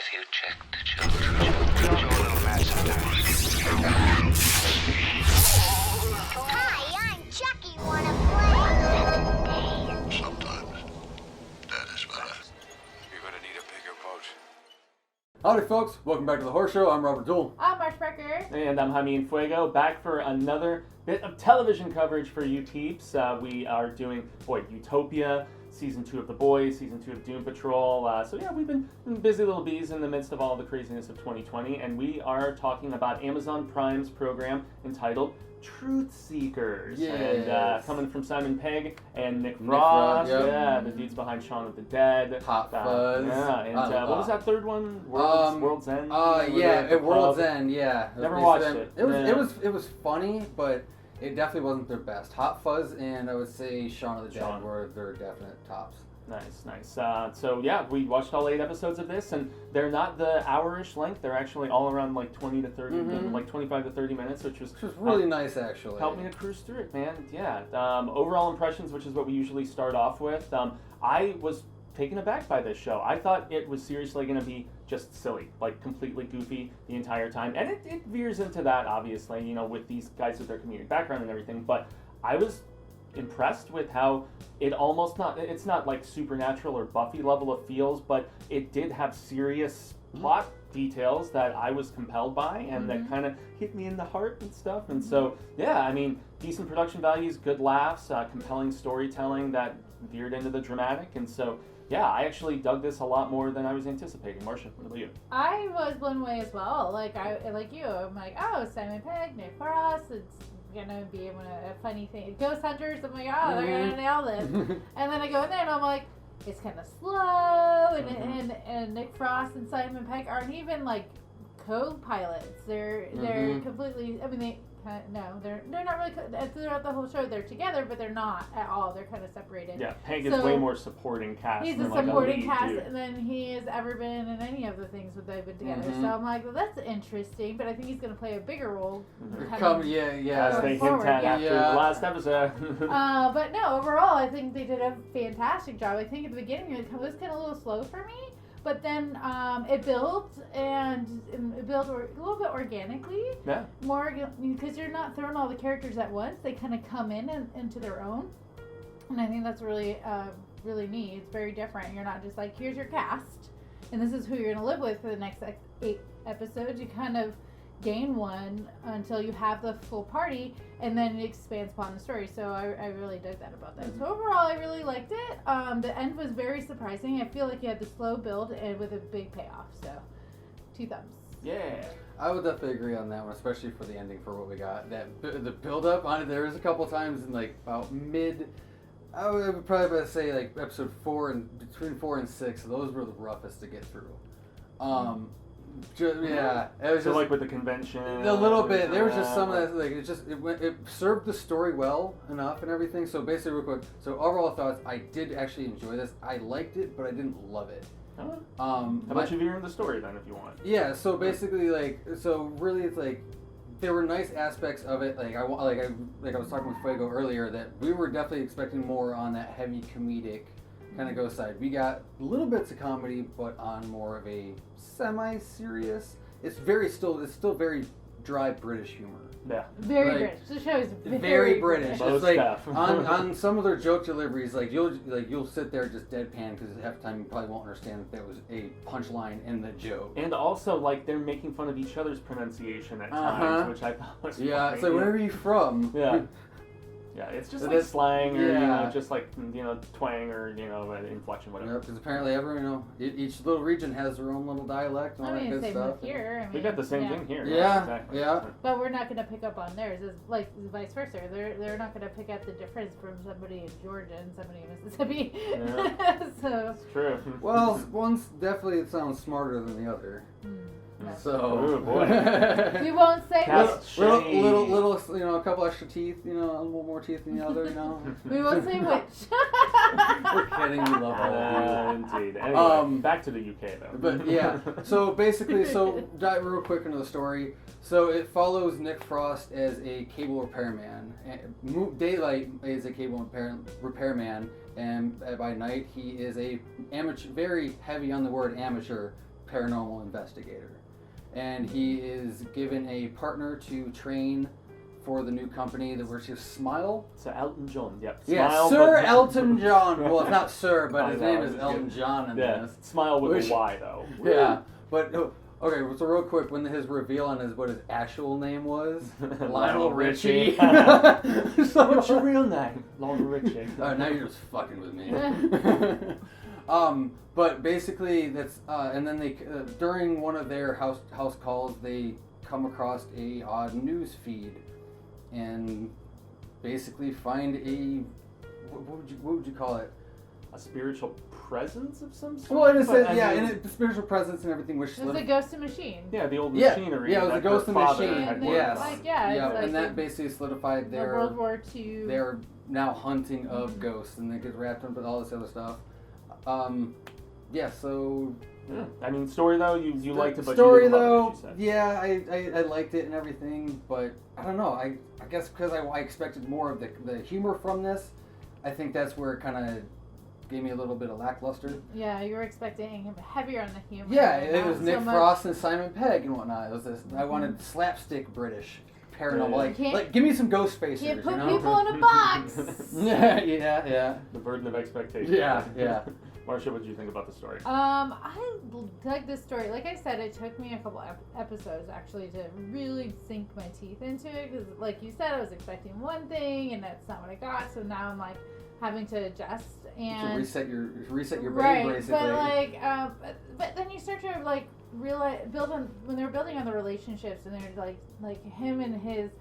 Have you checked the children? You're a little mad sometimes. Hi, I'm Chucky. Wanna play? Sometimes that is better. You're gonna need a bigger boat. Howdy folks, welcome back to the Horse Show. I'm Robert Duell. I'm Marcia. And I'm Jaime and Fuego, back for another bit of television coverage for you peeps. We are doing, Utopia, Season 2 of The Boys, Season 2 of Doom Patrol. We've been busy little bees in the midst of all the craziness of 2020, and we are talking about Amazon Prime's program entitled Truth Seekers. Yes. And coming from Simon Pegg and Nick Frost, yep. the dudes behind Shaun of the Dead. Hot Fuzz. What was that third one? World's End? World's End, yeah. Never watched it. It was funny, but it definitely wasn't their best. Hot Fuzz and I would say Shaun of the Dead were their definite tops. Nice. We watched all 8 episodes of this, and they're not the hour-ish length. They're actually all around like 20 to 30, like 25 to 30 minutes, which was really nice, actually. Helped me to cruise through it, man. Yeah. Overall impressions, which is what we usually start off with. I was taken aback by this show. I thought it was seriously going to be just silly, like completely goofy the entire time, and it veers into that, obviously, with these guys with their comedic background and everything. But I was impressed with how it's not like Supernatural or Buffy level of feels, but it did have serious plot details that I was compelled by and that kind of hit me in the heart and stuff. And so, decent production values, good laughs, compelling storytelling that veered into the dramatic. And so, I actually dug this a lot more than I was anticipating. Marcia, what about you? I was blown away as well. Like you, I'm like, oh, Simon Pegg, Nick Frost, it's gonna be a funny thing. Ghost Hunters, I'm like, oh, they're gonna nail this. And then I go in there and I'm like, it's kind of slow, and Nick Frost and Simon Pegg aren't even like co-pilots. They're completely. I mean, they're not really. Throughout the whole show, they're together, but they're not at all. They're kind of separated. Yeah, Pegg is way more supporting cast. He's a supporting cast than he has ever been in any of the things that they've been together. So I'm like, well, that's interesting, but I think he's going to play a bigger role. As they hint at after the last episode. But no, overall, I think they did a fantastic job. I think at the beginning it was kind of a little slow for me. But then it built a little bit organically. Yeah. More because you're not throwing all the characters at once. They kind of come into their own, and I think that's really really neat. It's very different. You're not just like, here's your cast, and this is who you're gonna live with for the next 8 episodes. You kind of gain one until you have the full party, and then it expands upon the story. So I really dug that about that. So overall, I really liked it. The end was very surprising. I feel like you had the slow build and with a big payoff. So 2 thumbs. Yeah. I would definitely agree on that one, especially for the ending for what we got. The build up on it, there was a couple times in like about mid. I would probably say like episode 4 and between 4 and 6. Those were the roughest to get through. It was just like with the convention. A little bit. There was just some of that, like it served the story well enough and everything. So basically, real quick. So overall thoughts, I did actually enjoy this. I liked it, but I didn't love it. How about you veer in the story then, if you want? Yeah. So basically, really, it's like there were nice aspects of it. Like I was talking with Fuego earlier, that we were definitely expecting more on that heavy comedic kind of go side. We got little bits of comedy, but on more of a semi-serious. It's still very dry British humor. Yeah. Very British. The show is very British. Most it's like on some of their joke deliveries, you'll sit there just deadpan because half the time you probably won't understand that there was a punchline in the joke. And also, like, they're making fun of each other's pronunciation at times, which I thought was funny. It's like, where are you from? Yeah. Yeah, it's just like slang or, just like, twang or, inflection, whatever. Because apparently each little region has their own little dialect and all that good stuff. Here. We got the same thing here. Yeah, exactly. Yeah. But we're not going to pick up on theirs. It's like vice versa. They're not going to pick up the difference from somebody in Georgia and somebody in Mississippi. Yeah. So. It's true. Well, one's definitely sounds smarter than the other. So, oh boy. We won't say little, a couple extra teeth, a little more teeth than the other, We won't say which. We're kidding, we love all of you. Indeed. Anyway, back to the UK though. But yeah, so basically, dive real quick into the story. So it follows Nick Frost as a cable repairman. Daylight is a cable repairman, and by night he is a amateur, very heavy on the word amateur paranormal investigator. And he is given a partner to train for the new company, which is Smile. So Elton John, yep. Yeah, Smile, Sir but- Elton John. Well, it's not Sir, but I his know, name it is was Elton good. John in Yeah, this. Smile with Which- a Y though. Yeah, but okay. So real quick, when his reveal on what his actual name was, Lionel Richie. So, What's your real name? Lionel Richie. oh, now you're just fucking with me. But basically, that's and then they during one of their house calls, they come across a odd news feed, and basically find a what would you call it? A spiritual presence of some sort? Well, and it But, says, I yeah, mean, and spiritual presence and everything, which It was a ghost machine. yeah, the old Yeah, machinery. yeah, it was that a ghost her and father machine. had And worked Yes. on. like, yeah, it's like and that basically solidified the their World War II. their now hunting of ghosts, and they get wrapped up with all this other stuff. Yeah, so Yeah. I mean, story though, you liked it, but story you didn't though, love it, as you said. yeah, I liked it and everything, but I don't know. I guess because I expected more of the humor from this, I think that's where it kind of gave me a little bit of lackluster. Yeah, you were expecting him heavier on the humor. Yeah, and it not was Nick so much- Frost and Simon Pegg and whatnot. It was this. I wanted slapstick British paranormal, Yeah. like, Can't- like give me some ghost facers, Can't you put know? people in a box. yeah. The burden of expectation. Yeah. Marcia, what did you think about the story? I dug this story. Like I said, it took me a couple episodes actually to really sink my teeth into it. Because, like you said, I was expecting one thing, and that's not what I got. So now I'm like having to adjust To and reset your brain, right. basically. But like, but then you start to like realize when they're building on the relationships, and they're like him and his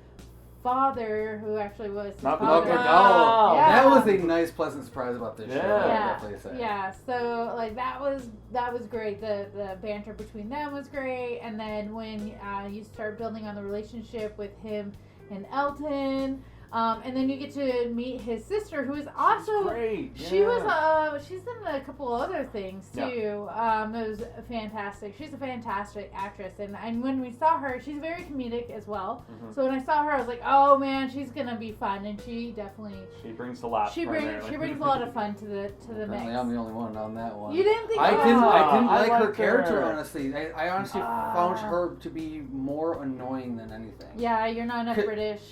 father, who actually was his Malcolm father. McDowell. Yeah. That was a nice, pleasant surprise about this show. I would Yeah, definitely say. yeah. So like that was great. The banter between them was great, and then when you start building on the relationship with him and Elton, and then you get to meet his sister, who is also Great. she yeah. was she's in a couple other things too. It was fantastic. She's a fantastic actress, and when we saw her, she's very comedic as well. Mhm. So when I saw her, I was like, oh man, she's gonna be fun, and she definitely. She brings the laugh. She brings a lot of fun to the mix. Apparently, I'm the only one on that one. You didn't think I so? didn't I like her liked character, her. honestly. I honestly found her to be more annoying than anything. Yeah, you're not enough Could- British.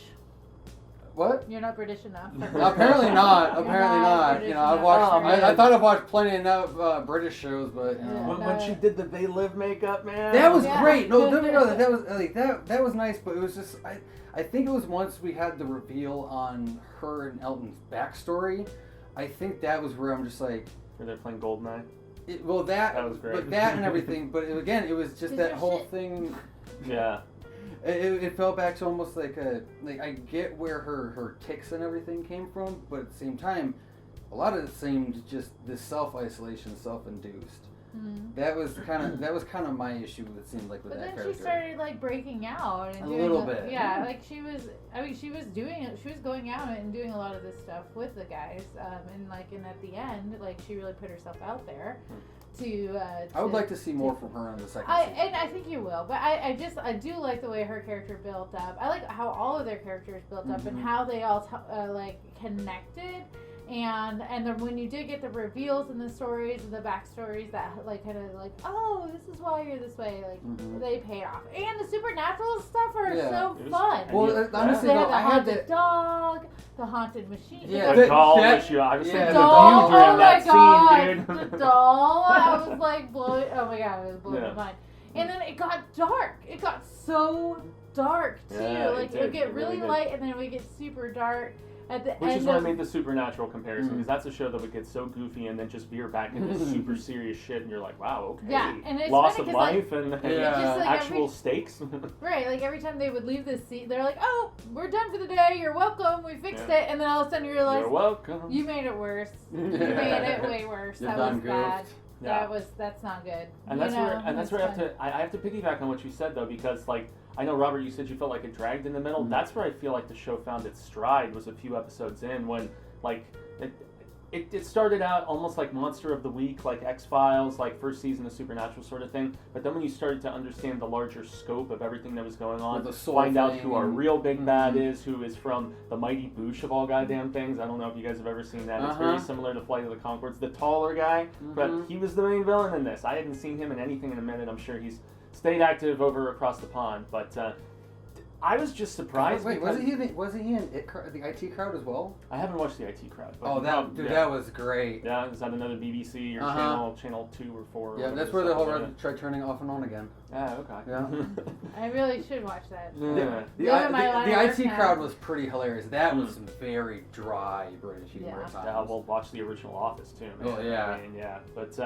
What? You're not British enough. Apparently not. You're Apparently not not. British You know, I've enough. watched. Oh, man. I thought I've watched plenty enough British shows, but you know. Yeah. When she did the They Live makeup, man. That was Yeah. great. No, that was like that was nice, but it was just I think it was once we had the reveal on her and Elton's backstory. I think that was where I'm just like, Where they're playing Goldeneye. that was great. but that and everything. But again, it was just Is that there whole shit? thing. Yeah. It fell back to almost like I get where her tics and everything came from, but at the same time, a lot of it seemed just this self-isolation, self-induced. Mhm. That was kind of my issue. It seemed like with But that then character. she started like breaking out and A doing little bit. Yeah, like she was going out and doing a lot of this stuff with the guys, and at the end, like she really put herself out there. I would like to see more from her on the second season. And I think you will, but I do like the way her character built up. I like how all of their characters built up and Mhm. how they all connected. And then when you did get the reveals and the stories and the backstories that oh, this is why you're this way, Mhm. they paid off. And the supernatural stuff are Yeah. so It was- fun. and Well, you- honestly, They though, had the I had haunted that. dog, the haunted machine. Yeah, The doll that- issue. I was yeah, thinking the the doll. dude during Oh my that god, scene, dude. the doll. I was like blowing. Oh my god, it was blowing Yeah. my mind. And then it got dark. It got so dark too. Yeah, it like it did. would get It really really did. light, and then it would get super dark at the Which end is why I of. made the supernatural comparison, Mhm. because that's a show that would get so goofy and then just veer back into super serious shit, and you're like, wow, okay. Yeah, and it's loss funny of 'cause, like, life and Yeah. just, like, actual every- stakes. Right, like every time they would leave this seat, they're like, "Oh, we're done for the day. You're welcome. We fixed Yeah. it." And then all of a sudden you realize You're welcome. you made it worse. You Yeah. made it way worse. You That done was bad. goofed. Yeah. That's not good. And You that's know, where I have fun. to I have to piggyback on what you said though, because like I know Robert, you said you felt like it dragged in the middle. Mhm. That's where I feel like the show found its stride, was a few episodes in when like it started out almost like Monster of the Week, like X-Files, like first season of Supernatural sort of thing. But then when you started to understand the larger scope of everything that was going on, The soul find out thing who our and- real big bad is, who is from the Mighty Boosh of all goddamn things. I don't know if you guys have ever seen that. It's very similar to Flight of the Conchords. The taller guy, but he was the main villain in this. I hadn't seen him in anything in a minute. I'm sure he's stayed active over across the pond, but I was just surprised. Wait, because wasn't he in the IT Crowd as well? I haven't watched the IT Crowd. But Oh, that was great. Yeah, is that another BBC or channel 2 or 4? Yeah, that's where the whole tried turning off and on again. Ah, okay. Yeah. I really should watch that. Yeah. The IT Crowd was pretty hilarious. That was some very dry British humor at times. Yeah, we'll watch the original Office too, man. Oh, yeah. I mean, yeah. But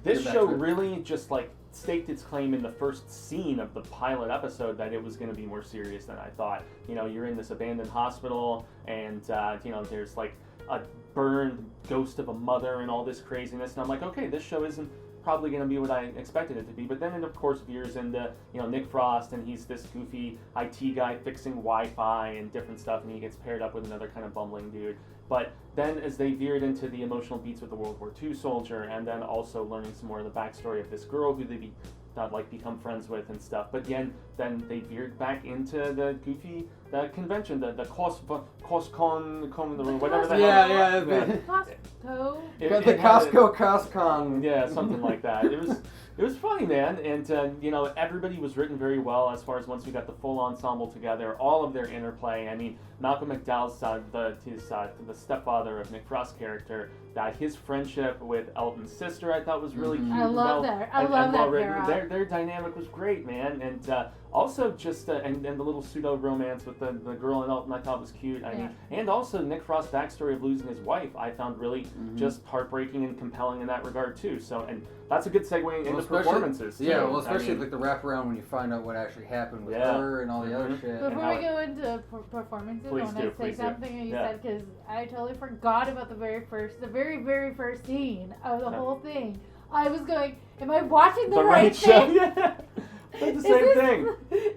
this show really just like staked its claim in the first scene of the pilot episode that it was going to be more serious than I thought. You know, you're in this abandoned hospital, and you know, there's like a burned ghost of a mother and all this craziness, and I'm like, okay, this show isn't probably going to be what I expected it to be. But then it of course veers into, you know, Nick Frost, and he's this goofy IT guy fixing Wi-Fi and different stuff, and he gets paired up with another kind of bumbling dude. But then as they veered into the emotional beats with the World War II soldier, and then also learning some more of the backstory of this girl who they become friends with and stuff. But then they veered back into the goofy convention, the Costcon, whatever the hell. Yeah. Costco. The Costco Costcon. Yeah, something like that. It was funny, man, and you know, everybody was written very well as far as once we got the full ensemble together, all of their interplay. I mean, Malcolm McDowell's the stepfather of Nick Frost's character, his friendship with Elton's sister, I thought was really cute. I love that. I love that pair. Their dynamic was great, man, and also just and the little pseudo romance with the girl and Elton, I thought was cute. I mean, and also Nick Frost's backstory of losing his wife, I found really just heartbreaking and compelling in that regard too. So, and that's a good segue into performances. Yeah, too. well, especially like the wraparound when you find out what actually happened with her and all the other shit. Before we go into performances, I want to say something you said, because I totally forgot about the very very first scene of the whole thing. I was going, am I watching the right thing? Yeah. It's the same thing.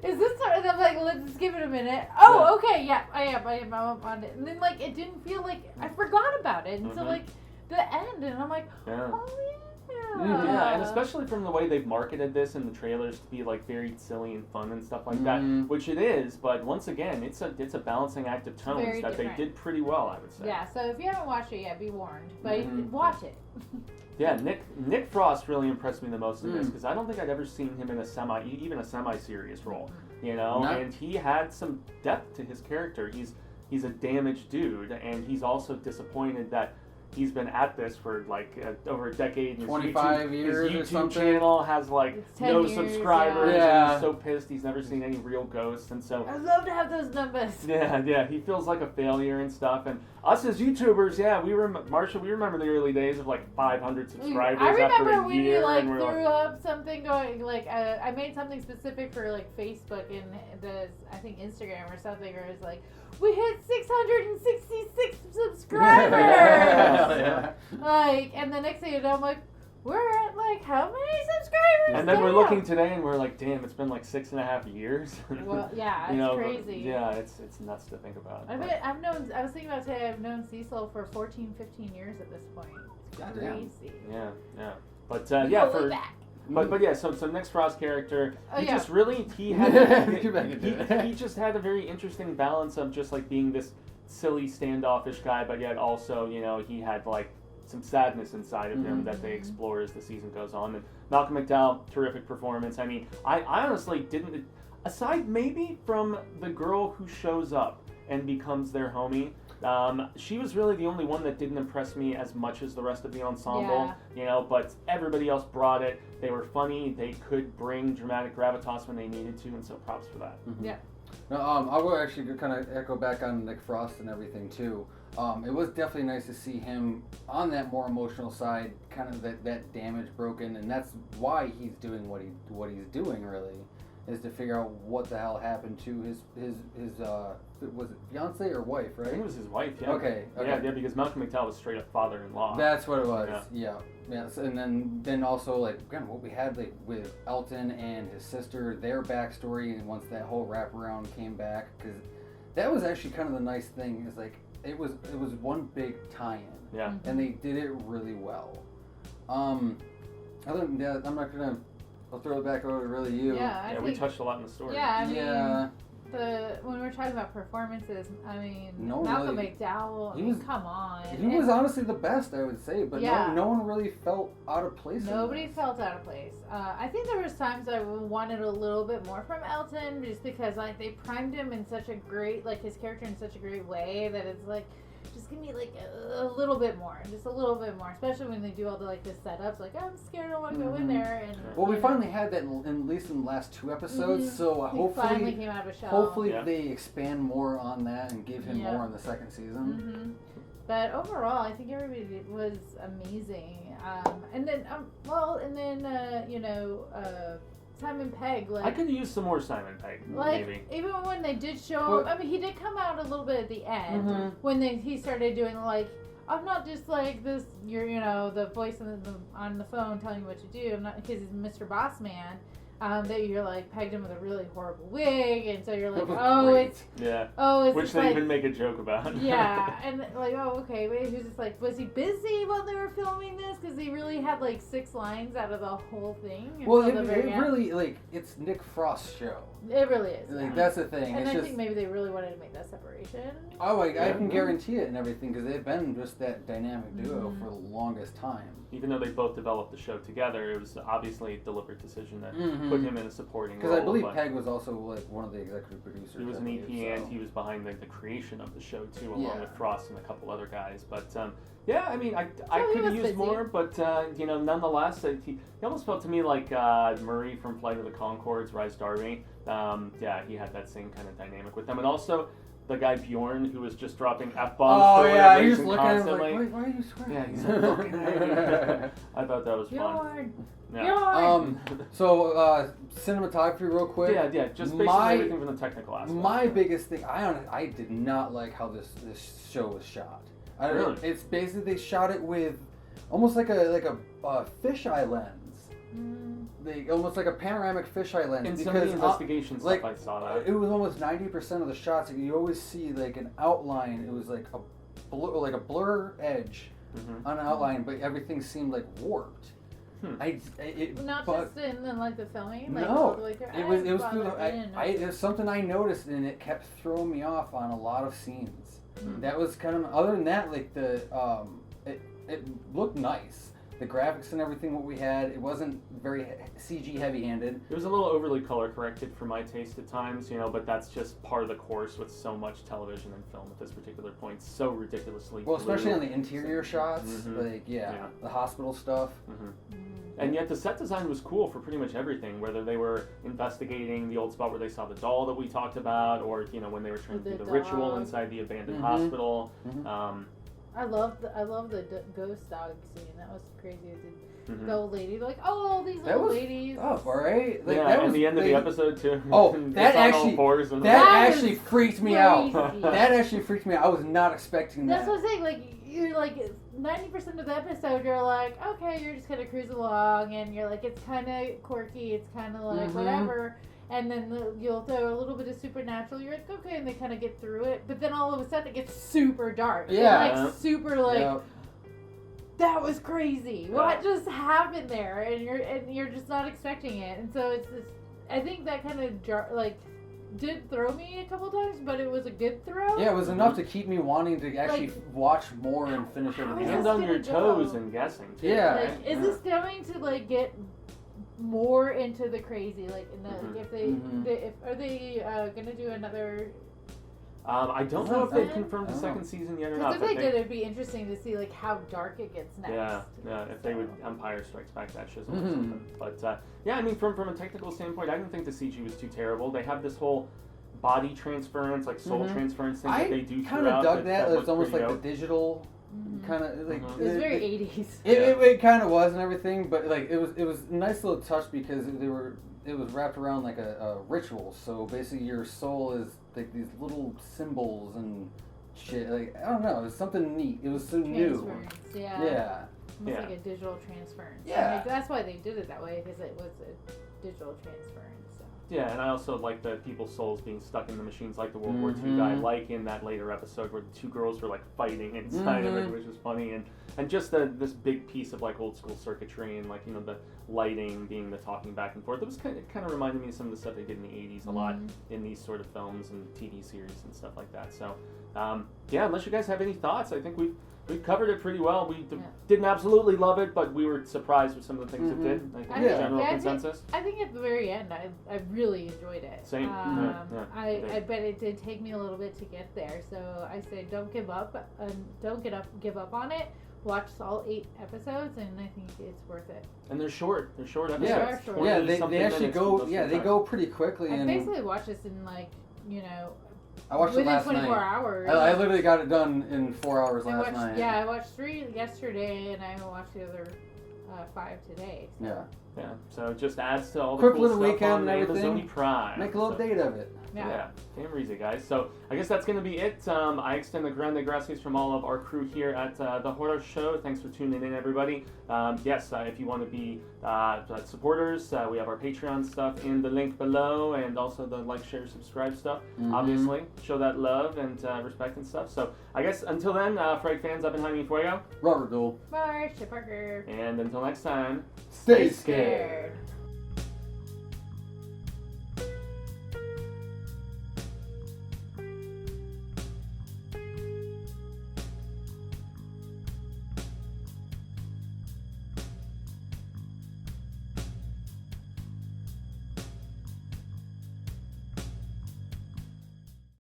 Is this sort of, I'm like, let's give it a minute. Oh, okay, yeah, I am on it. And then like it didn't feel like I forgot about it until like the end, and I'm like, oh yeah. Yeah, and especially from the way they've marketed this in the trailers to be like very silly and fun and stuff like that, which it is. But once again, it's a balancing act of tones very that different. they did pretty well, I would say. Yeah. So if you haven't watched it yet, be warned. But watch it. Yeah, Nick Frost really impressed me the most in this, because I don't think I'd ever seen him in a semi-serious role, you know. And he had some depth to his character. He's a damaged dude, and he's also disappointed that he's been at this for like over a decade. And 25 years his or YouTube something. channel has like no years, subscribers. yeah. And he's so pissed he's never seen any real ghosts, and so I'd love to have those numbers. yeah, he feels like a failure and stuff. And us as YouTubers, Marcia, we remember the early days of like 500 subscribers I after remember a when year, you like and we're threw up something going like I made something specific for like Facebook and I think Instagram or something, where it's like, we hit 666 subscribers. Yeah. Like, and the next thing you know, I'm like, we're at like how many subscribers? And then we're now? looking today, and we're like, damn, it's been like 6.5 years. Well, yeah, You it's know, crazy. Yeah, it's nuts to think about. I was thinking about today, I've known Cecil for 14, 15 years at this point. It's Goddamn. crazy. Yeah. But Way back. But yeah, so Nick Frost's character, he yeah. just really Get back into it. he just had a very interesting balance of just like being this silly standoffish guy, but yet also, you know, he had like some sadness inside of him that they explore as the season goes on. And Malcolm McDowell, terrific performance. I mean, I honestly didn't, aside maybe from the girl who shows up and becomes their homie, she was really the only one that didn't impress me as much as the rest of the ensemble, you know, but everybody else brought it. They were funny. They could bring dramatic gravitas when they needed to, and so props for that. Yeah. No, I will actually kind of echo back on Nick Frost and everything too. It was definitely nice to see him on that more emotional side, kind of that damage broken, and that's why he's doing what he's doing really, is to figure out what the hell happened to his was it fiance or wife, right? I think it was his wife, yeah. Okay. Yeah, because Malcolm McDowell was straight up father-in-law. That's what it was. Yeah. So, and then also like again what we had like with Elton and his sister, their backstory, and once that whole wraparound came back, because that was actually kind of the nice thing is like it was one big tie-in. Yeah. And they did it really well. Other than that, I'll throw it back over to really you. Yeah, I Yeah, think, we touched a lot in the story. Yeah, I mean, Yeah. when we're talking about performances, I mean, No one Malcolm really- McDowell, he was- come on. He was honestly the best, I would say, but Yeah. no one really felt out of place. Nobody in this. felt out of place. I think there was times I wanted a little bit more from Elton, just because like they primed him in such a great, like his character in such a great way that it's like, just give me like a little bit more, just a little bit more. Especially when they do all the like the setups, like I'm scared, I want to go in there. And Well, we and finally had that at least in the last 2 episodes, Mhm. so he finally hopefully, came out of a shell. hopefully Yeah. they expand more on that and give him Yeah. more in the second season. hmm But overall, I think everybody was amazing. And then, Simon Pegg, like I could use some more Simon Pegg, Like, maybe. even when they did show Well- him, I mean, he did come out a little bit at the end Mhm. when he started doing like, I'm not just like this, the voice on the phone telling you what to do. I'm not, because he's Mr. Boss Man. That you're like pegged him with a really horrible wig, and so you're like, That was oh, great. it's Which just they like, even make a joke about. yeah, and like, oh, okay, wait, he was just like, was he busy while they were filming this? Because he really had like 6 lines out of the whole thing. Well, until it the very end. really, like, it's Nick Frost's show. It really is. Like, yeah. that's the thing. And it's I just, think maybe they really wanted to make that separation. oh, I Yeah. can guarantee it and everything, because they've been just that dynamic duo Mhm. for the longest time. Even though they both developed the show together, it was obviously a deliberate decision to Mhm. put him in a supporting role. Because I believe but Pegg was also, like, one of the executive producers. he was I an EP believe, and so. he was behind the creation of the show too, along Yeah. with Frost and a couple other guys. But yeah, I mean, I he could was use busy. more, but nonetheless, he almost felt to me like Murray from Flight of the Conchords, Rise Darby. Yeah, he had that same kind of dynamic with them, and also the guy Bjorn, who was just dropping F-bombs Oh, for yeah, whatever he's just reason looking at him constantly. like, why are you swearing? Yeah, he's like, looking at me. I thought that was fun. Bjorn! Yeah. Bjorn! So, cinematography real quick. Yeah, just basically everything from the technical aspect. My biggest thing, I did not like how this show was shot. Really? It's basically, they shot it with almost like a fisheye lens. Almost like a panoramic fisheye lens. In because some of the investigation stuff, like, I saw that. it was almost 90% of the shots. You always see like an outline. It was like a blur edge Mhm. on an outline, but everything seemed like warped. Not but- just in the filming, like no, all the way through. it was Wow, through I didn't know. it was something I noticed, and it kept throwing me off on a lot of scenes. Hmm. That was kind of, other than that, like it looked nice. The graphics and everything what we had, it wasn't very CG heavy-handed. It was a little overly color corrected for my taste at times, but that's just part of the course with so much television and film at this particular point. So ridiculously Well, especially blue. on the interior shots, Mhm. like Yeah. the hospital stuff. Mhm. And yet the set design was cool for pretty much everything, whether they were investigating the old spot where they saw the doll that we talked about, or when they were trying to The do the ritual dog. inside the abandoned Mhm. hospital. Mhm. I love the ghost dog scene. That was crazy. Mhm. The old lady, like, oh, these That old was ladies. tough, all right. Like, yeah, that and was the end of the like- episode too. Oh, It's that on all actually- fours and That That actually is freaked me out. crazy. That actually freaked me out. I was not expecting That's that. what I'm saying. Like, you're like 90% of the episode, you're like, okay, you're just gonna cruise along, and you're like, it's kind of quirky, it's kind of like Mhm. whatever. And then you'll throw a little bit of supernatural. You're like, okay, and they kind of get through it. But then all of a sudden, it gets super dark. Yeah. And, like super like. Yeah. That was crazy. Yeah. What just happened there? And you're just not expecting it. And so it's this. I think that kind of did throw me a couple times, but it was a good throw. Yeah, it was enough to keep me wanting to actually Like, watch more and finish how everything is and this else. on your gonna go? toes and guessing too. Yeah. right? Like, is this going to like get more into the crazy? Like, in the Mhm. if they, Mhm. are they gonna do another? I don't know if they've Season? confirmed the I don't second know. season yet or Because not. if but they did, it'd be interesting to see like how dark it gets next. Yeah, if they would So. Empire Strikes Back that shizzle or Mhm. something. But yeah, I mean, from a technical standpoint, I didn't think the CG was too terrible. They have this whole body transference, like soul Mhm. transference thing I that they do kind throughout. of dug that. It was looked almost pretty like dope. the digital Mhm. kind of like. Mhm. It was very 80s. It kind of was and everything, but like it was a nice little touch because it was wrapped around like a ritual. So basically, your soul is like these little symbols and shit. Like I don't know, it was something neat. It was so new. Transference, yeah. Yeah. Almost Yeah. like a digital transference. Yeah. And that's why they did it that way, because it was digital transference. So. Yeah, and I also like the people's souls being stuck in the machines, like the World War II guy, like in that later episode where the two girls were like fighting inside of it, which was funny, and just this big piece of like old school circuitry and like the lighting being the talking back and forth. It was kind of reminded me of some of the stuff they did in the '80s a lot in these sort of films and TV series and stuff like that. So yeah, unless you guys have any thoughts, I think we've covered it pretty well. We didn't absolutely love it, but we were surprised with some of the things it did. I think general consensus. I think at the very end, I really enjoyed it. Same. I bet it did take me a little bit to get there. So I say don't give up give up on it. Watch all 8 episodes, and I think it's worth it. And they're short. They're short episodes. They are short. Yeah, they actually go. Yeah, they go pretty quickly. I and basically watched this in like I watched it within last 24 night. hours. I literally got it done in 4 hours last night. Yeah, I watched 3 yesterday, and I watched the other 5 today. So. Yeah. So it just adds to all the Quick cool little stuff weekend on and everything. Amazon Prime. Make a little date of it. Yeah, same reason, guys. So I guess that's going to be it. I extend the grande gracias from all of our crew here at the Horror Show. Thanks for tuning in, everybody. Yes, if you want to be supporters, we have our Patreon stuff in the link below, and also the like, share, subscribe stuff. Obviously, show that love and respect and stuff. So I guess until then, Frag fans, I've been Jaime Fuego. Robert Dole. Marcia Parker. And until next time, Stay scared.